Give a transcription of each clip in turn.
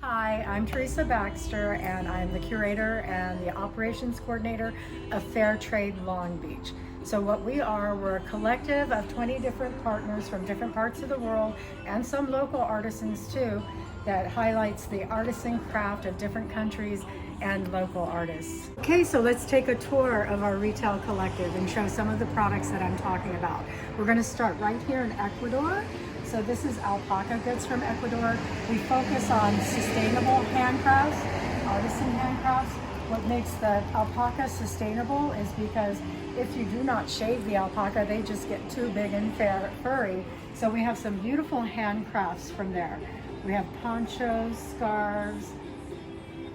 Hi, I'm Teresa Baxter, and I'm the curator and the operations coordinator of Fair Trade Long Beach. So what we are, we're a collective of 20 different partners from different parts of the world and some local artisans too, that highlights the artisan craft of different countries and local artists. Okay, so let's take a tour of our retail collective and show some of the products that I'm talking about. We're going to start right here in Ecuador. So this is alpaca goods from Ecuador. We focus on sustainable handcrafts, artisan handcrafts. What makes the alpaca sustainable is because if you do not shave the alpaca, they just get too big and furry. So we have some beautiful handcrafts from there. We have ponchos, scarves,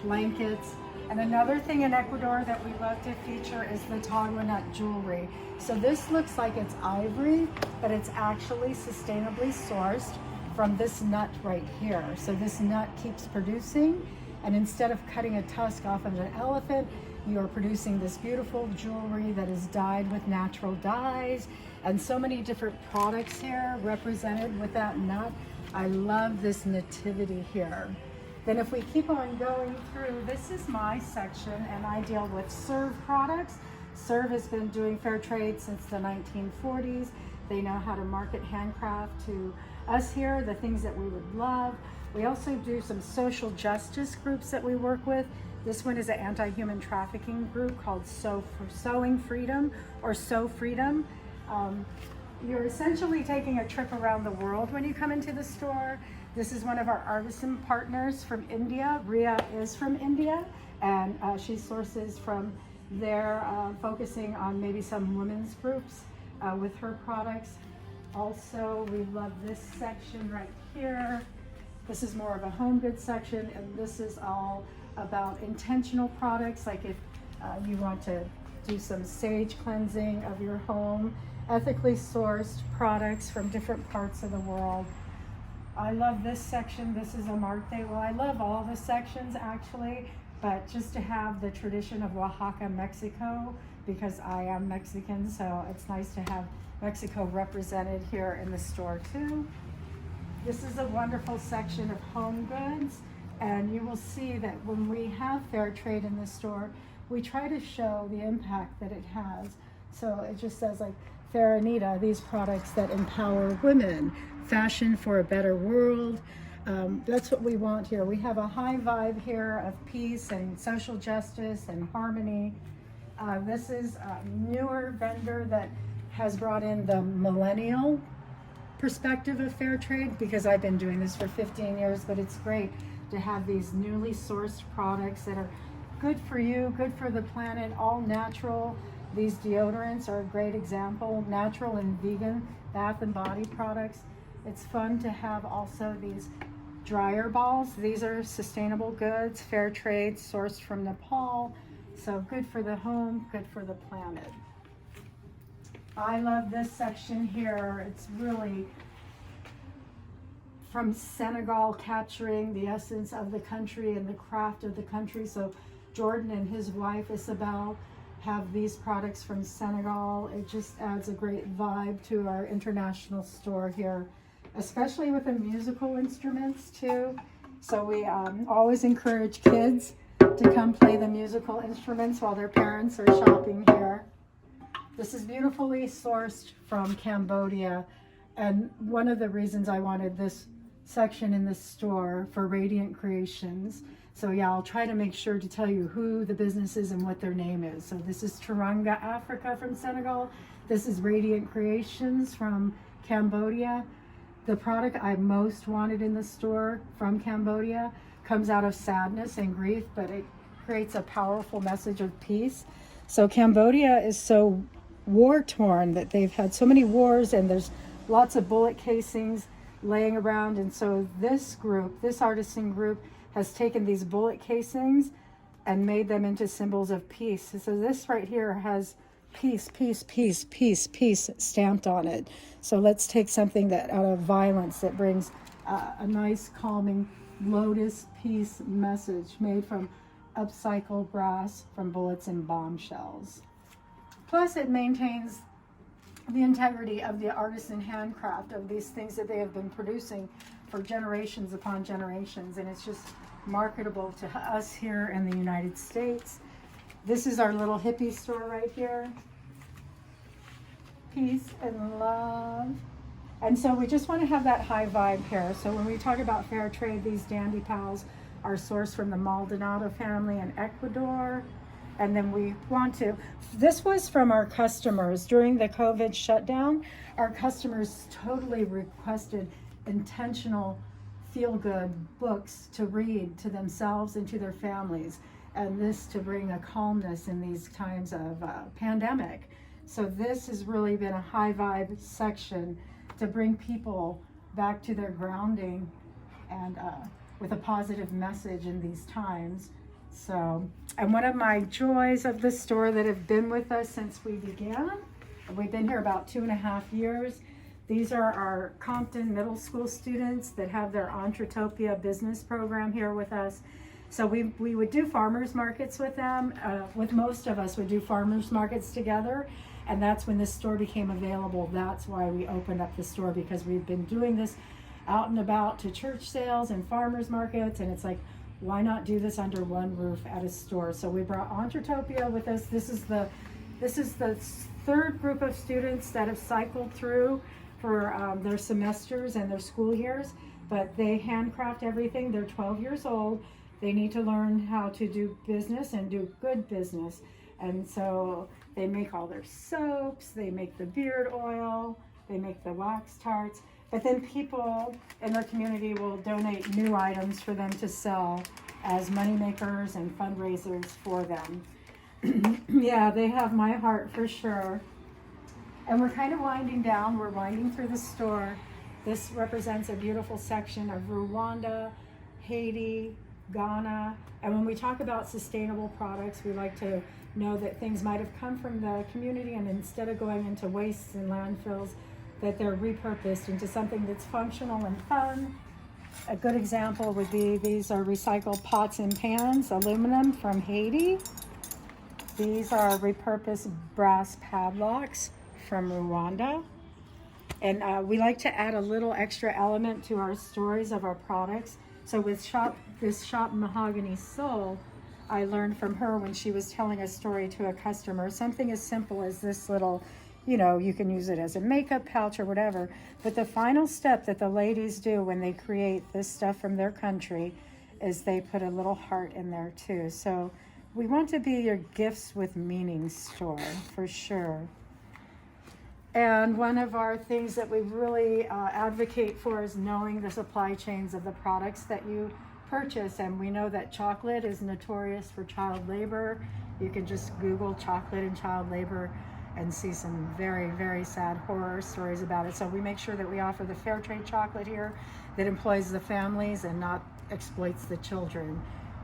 blankets. And another thing in Ecuador that we love to feature is the tagua nut jewelry. So this looks like it's ivory, but it's actually sustainably sourced from this nut right here. So this nut keeps producing, and instead of cutting a tusk off of an elephant, you are producing this beautiful jewelry that is dyed with natural dyes, and so many different products here represented with that nut. I love this nativity here. Then if we keep on going through, this is my section, and I deal with Serve products. Serve has been doing fair trade since the 1940s. They know how to market handcraft to us here, the things that we would love. We also do some social justice groups that we work with. This one is an anti-human trafficking group called Sewing Freedom or Sew Freedom. You're essentially taking a trip around the world when you come into the store. This is one of our artisan partners from India. Ria is from India, and she sources from there, focusing on maybe some women's groups with her products. Also, we love this section right here. This is more of a home goods section, and this is all about intentional products, like if you want to do some sage cleansing of your home, ethically sourced products from different parts of the world. I love this section. This is a Marte. Well, I love all the sections actually, but just to have the tradition of Oaxaca, Mexico, because I am Mexican, so it's nice to have Mexico represented here in the store too. This is a wonderful section of home goods, and you will see that when we have fair trade in the store, we try to show the impact that it has. So it just says like, Farinita, these products that empower women, fashion for a better world. That's what we want here. We have a high vibe here of peace and social justice and harmony. This is a newer vendor that has brought in the millennial perspective of fair trade, because I've been doing this for 15 years, but it's great to have these newly sourced products that are good for you, good for the planet, all natural. These deodorants are a great example, natural and vegan bath and body products. It's fun to have also these dryer balls. These are sustainable goods, fair trade, sourced from Nepal. So good for the home, good for the planet. I love this section here. It's really from Senegal, capturing the essence of the country and the craft of the country. So Jordan and his wife, Isabel, have these products from Senegal. It just adds a great vibe to our international store here, especially with the musical instruments too. So we always encourage kids to come play the musical instruments while their parents are shopping here. This is beautifully sourced from Cambodia, and one of the reasons I wanted this section in the store for Radiant Creations. So yeah, I'll try to make sure to tell you who the business is and what their name is. So this is Teranga Africa from Senegal. This is Radiant Creations from Cambodia. The product I most wanted in the store from Cambodia comes out of sadness and grief, but it creates a powerful message of peace. So Cambodia is so war-torn that they've had so many wars, and there's lots of bullet casings laying around. And so this group, this artisan group, has taken these bullet casings and made them into symbols of peace. So this right here has peace, peace, peace, peace, peace stamped on it. So let's take something that out of violence that brings a nice calming lotus peace message made from upcycled brass from bullets and bombshells. Plus it maintains the integrity of the artisan handcraft of these things that they have been producing for generations upon generations, and it's just marketable to us here in the United States. This is our little hippie store right here. Peace and love. And so we just want to have that high vibe here. So when we talk about fair trade, these dandy pals are sourced from the Maldonado family in Ecuador. And then we want to, this was from our customers during the COVID shutdown. Our customers totally requested intentional feel-good books to read to themselves and to their families, and this to bring a calmness in these times of pandemic. So this has really been a high vibe section to bring people back to their grounding and with a positive message in these times. So, and one of my joys of the store that have been with us since we began, we've been here about 2.5 years. These are our Compton Middle School students that have their Entretopia business program here with us. So we would do farmers markets with them. With most of us would do farmers markets together. And that's when this store became available. That's why we opened up the store, because we've been doing this out and about to church sales and farmers markets. And it's like, why not do this under one roof at a store? So we brought Entretopia with us. This is the third group of students that have cycled through for their semesters and their school years, but they handcraft everything. They're 12 years old. They need to learn how to do business and do good business. And so they make all their soaps, they make the beard oil, they make the wax tarts, but then people in their community will donate new items for them to sell as moneymakers and fundraisers for them. Yeah, they have my heart for sure. And we're kind of winding down. We're winding through the store. This represents a beautiful section of Rwanda, Haiti, Ghana. And when we talk about sustainable products, we like to know that things might have come from the community, and instead of going into wastes and landfills, that they're repurposed into something that's functional and fun. A good example would be, these are recycled pots and pans, aluminum from Haiti. These are repurposed brass padlocks from Rwanda. And we like to add a little extra element to our stories of our products. So with this shop Mahogany Soul, I learned from her when she was telling a story to a customer, something as simple as this little, you can use it as a makeup pouch or whatever, but the final step that the ladies do when they create this stuff from their country is they put a little heart in there too. So we want to be your gifts with meaning store for sure. And one of our things that we really advocate for is knowing the supply chains of the products that you purchase. And we know that chocolate is notorious for child labor. You can just Google chocolate and child labor and see some very, very sad horror stories about it. So we make sure that we offer the fair trade chocolate here that employs the families and not exploits the children.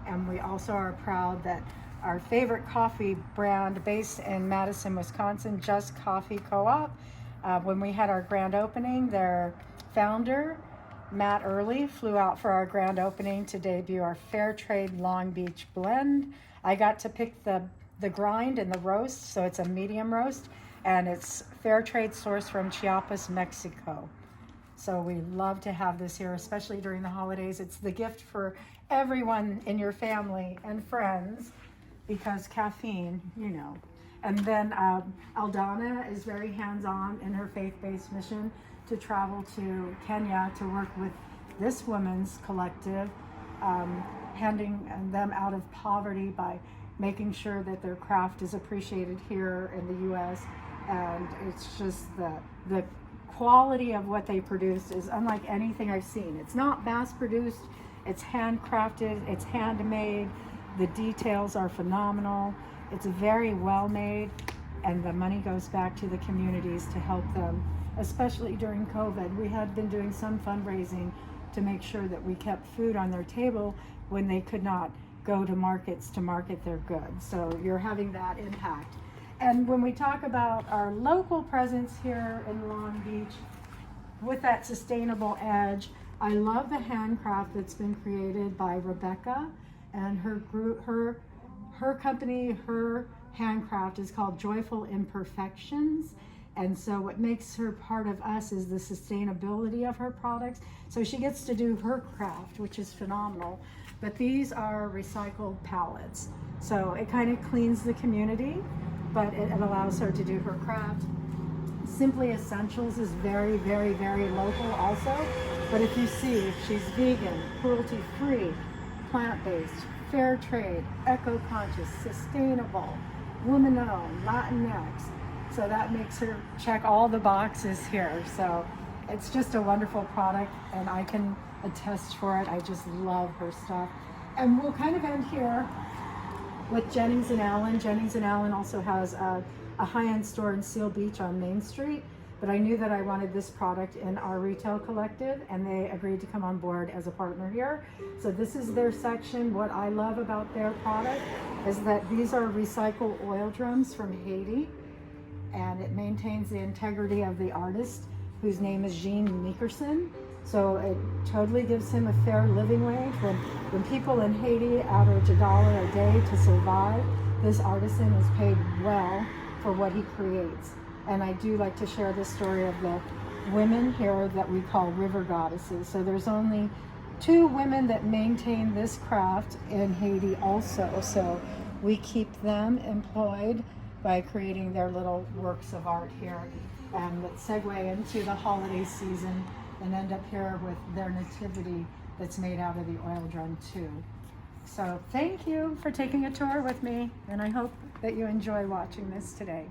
And we also are proud that our favorite coffee brand based in Madison, Wisconsin, Just Coffee Co-op, when we had our grand opening, their founder, Matt Early, flew out for our grand opening to debut our Fair Trade Long Beach blend. I got to pick the grind and the roast, so it's a medium roast, and it's fair trade sourced from Chiapas, Mexico. So we love to have this here, especially during the holidays. It's the gift for everyone in your family and friends, because caffeine, And then Aldana is very hands-on in her faith-based mission to travel to Kenya to work with this women's collective, handing them out of poverty by making sure that their craft is appreciated here in the U.S. And it's just the quality of what they produce is unlike anything I've seen. It's not mass-produced, it's handcrafted, it's handmade. The details are phenomenal. It's very well made, and the money goes back to the communities to help them, especially during COVID. We had been doing some fundraising to make sure that we kept food on their table when they could not go to markets to market their goods. So you're having that impact. And when we talk about our local presence here in Long Beach, with that sustainable edge, I love the handcraft that's been created by Rebecca and her group, her company, her handcraft is called Joyful Imperfections. And so what makes her part of us is the sustainability of her products. So she gets to do her craft, which is phenomenal. But these are recycled pallets. So it kind of cleans the community, but it allows her to do her craft. Simply Essentials is very, very, very local also. But if you see, she's vegan, cruelty-free, plant-based, fair trade, eco-conscious, sustainable, woman-owned, Latinx. So that makes her check all the boxes here. So it's just a wonderful product, and I can attest for it. I just love her stuff. And we'll kind of end here with Jennings and Allen. Jennings and Allen also has a high-end store in Seal Beach on Main Street, but I knew that I wanted this product in our retail collective, and they agreed to come on board as a partner here. So this is their section. What I love about their product is that these are recycled oil drums from Haiti, and it maintains the integrity of the artist, whose name is Jean Meekerson. So it totally gives him a fair living wage. When people in Haiti average $1 a day to survive, this artisan is paid well for what he creates. And I do like to share the story of the women here that we call river goddesses. So there's only 2 women that maintain this craft in Haiti also. So we keep them employed by creating their little works of art here, and let's segue into the holiday season and end up here with their nativity that's made out of the oil drum too. So thank you for taking a tour with me, and I hope that you enjoy watching this today.